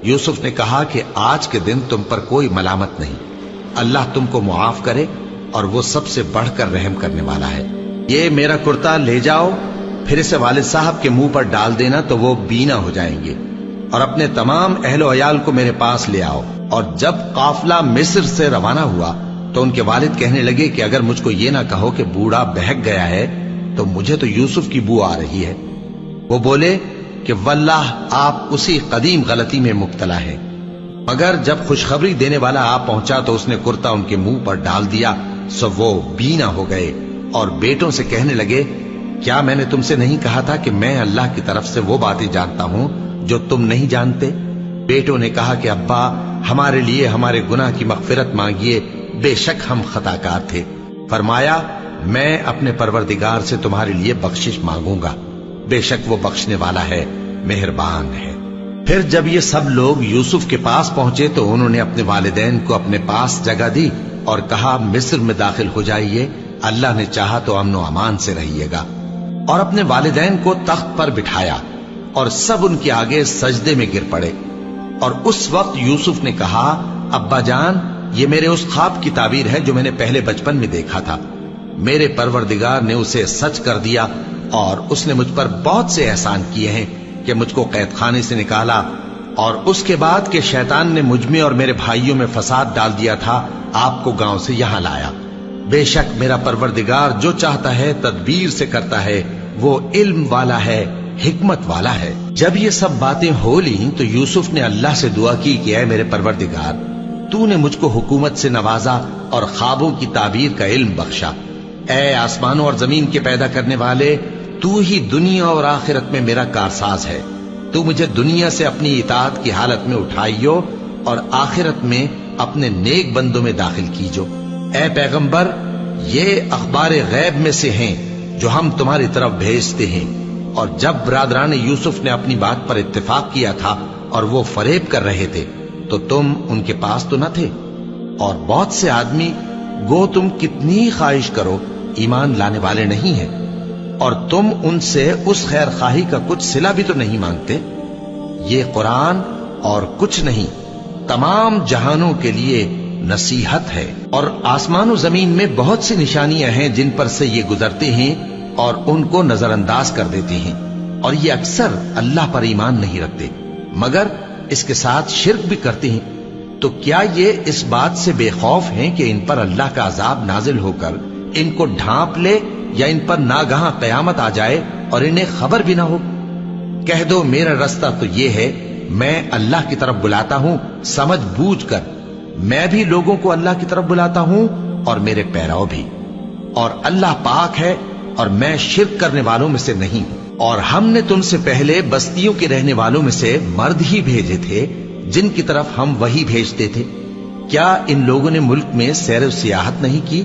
यूसुफ ने कहा कि आज के दिन तुम पर कोई मलामत नहीं, अल्लाह तुमको मुआफ करे और वो सबसे बढ़कर रहम करने वाला है। ये मेरा कुर्ता ले जाओ, फिर इसे वालिद साहब के मुंह पर डाल देना तो वो बीना हो जाएंगे, और अपने तमाम अहलो अयाल को मेरे पास ले आओ। और जब काफिला मिस्र से रवाना हुआ तो उनके वालिद कहने लगे कि अगर मुझको ये ना कहो कि बूढ़ा बहक गया है तो मुझे तो यूसुफ की बू आ रही है। वो बोले कि वल्लाह आप उसी कदीम गलती में मुब्तला है। मगर जब खुशखबरी देने वाला आ पहुंचा तो उसने कुर्ता उनके मुंह पर डाल दिया, सो वो बीना हो गए और बेटों से कहने लगे, क्या मैंने तुमसे नहीं कहा था कि मैं अल्लाह की तरफ से वो बातें जानता हूं जो तुम नहीं जानते? बेटों ने कहा कि अब्बा, हमारे लिए हमारे गुनाह की मगफिरत मांगिए, बेशक हम खताकार थे। फरमाया, मैं अपने परवरदिगार से तुम्हारे लिए बख्शिश मांगूंगा, बेशक वो बख्शने वाला है, मेहरबान है। फिर जब ये सब लोग यूसुफ के पास पहुंचे तो उन्होंने अपने वालिदैन को अपने पास जगह दी और कहा, मिस्र में दाखिल हो जाइए, अल्लाह ने चाहा तो अमन अमान से रहिएगा। और अपने वालिदैन को तख्त पर बिठाया और सब उनके आगे सजदे में गिर पड़े। और उस वक्त यूसुफ ने कहा, अब्बा जान, ये मेरे उस ख्वाब की ताबीर है जो मैंने पहले बचपन में देखा था। मेरे परवरदिगार ने उसे सच कर दिया और उसने मुझ पर बहुत से एहसान किए हैं कि मुझको कैद खाने से निकाला, और उसके बाद के शैतान ने मुझ में और मेरे भाइयों में फसाद डाल दिया था, आपको गांव से यहां लाया। बेशक मेरा परवरदिगार जो चाहता है तदबीर से करता है, वो इल्म वाला है, हिकमत वाला है। जब ये सब बातें हो ली तो यूसुफ ने अल्लाह से दुआ की कि ऐ मेरे परवरदिगार, तूने मुझको हुकूमत से नवाजा और ख्वाबों की ताबीर का इल्म बख्शा। ऐ आसमानों और जमीन के पैदा करने वाले, तू ही दुनिया और आखिरत में मेरा कारसाज है। तू मुझे दुनिया से अपनी इताअत की हालत में उठाइयो और आखिरत में अपने नेक बंदों में दाखिल कीजो। ऐ पैगंबर, ये अखबार गैब में से हैं जो हम तुम्हारी तरफ भेजते हैं। और जब बरादरान यूसुफ ने अपनी बात पर इत्तेफाक किया था और वो फरेब कर रहे थे तो तुम उनके पास तो न थे, और बहुत से आदमी, गो तुम कितनी ख्वाहिश करो, ईमान लाने वाले नहीं हैं, और तुम उनसे उस खैर खाही का कुछ सिला भी तो नहीं मांगते। ये कुरान और कुछ नहीं, तमाम जहानों के लिए नसीहत है। और आसमान और जमीन में बहुत सी निशानियां हैं जिन पर से ये गुजरते हैं और उनको नजरअंदाज कर देते हैं, और ये अक्सर अल्लाह पर ईमान नहीं रखते, मगर इसके साथ शिर्क भी करते हैं। तो क्या ये इस बात से बेखौफ हैं कि इन पर अल्लाह का अजाब नाजिल होकर इनको ढांप ले, या इन पर नागहां कयामत आ जाए और इन्हें खबर भी ना हो? कह दो, मेरा रास्ता तो ये है, मैं अल्लाह की तरफ बुलाता हूं समझ बूझ कर। मैं भी लोगों को अल्लाह की तरफ बुलाता हूं और मेरे पैराव भी, और अल्लाह पाक है और मैं शिर्क करने वालों में से नहीं। और हमने तुमसे पहले बस्तियों के रहने वालों में से मर्द ही भेजे थे जिनकी तरफ हम वही भेजते थे। क्या इन लोगों ने मुल्क में सैर सियाहत नहीं की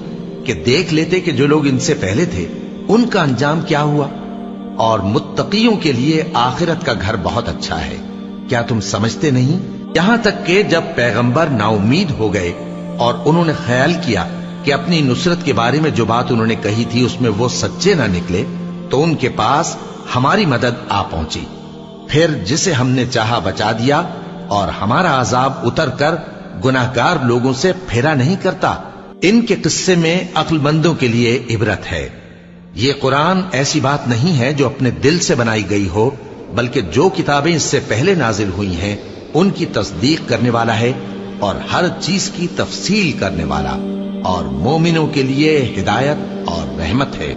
कि देख लेते कि जो लोग इनसे पहले थे उनका अंजाम क्या हुआ? और मुत्तकियों के लिए आखिरत का घर बहुत अच्छा है, क्या तुम समझते नहीं? यहां तक कि जब पैगंबर नाउमीद हो गए और उन्होंने ख्याल किया कि अपनी नुसरत के बारे में जो बात उन्होंने कही थी उसमें वो सच्चे ना निकले, तो उनके पास हमारी मदद आ पहुंची। फिर जिसे हमने चाहा बचा दिया, और हमारा अजाब उतर कर गुनाहगार लोगों से फेरा नहीं करता। इनके किस्से में अक्लमंदों के लिए इबरत है। ये कुरान ऐसी बात नहीं है जो अपने दिल से बनाई गई हो, बल्कि जो किताबें इससे पहले नाजिल हुई हैं उनकी तस्दीक करने वाला है और हर चीज की तफसील करने वाला, और मोमिनों के लिए हिदायत और रहमत है।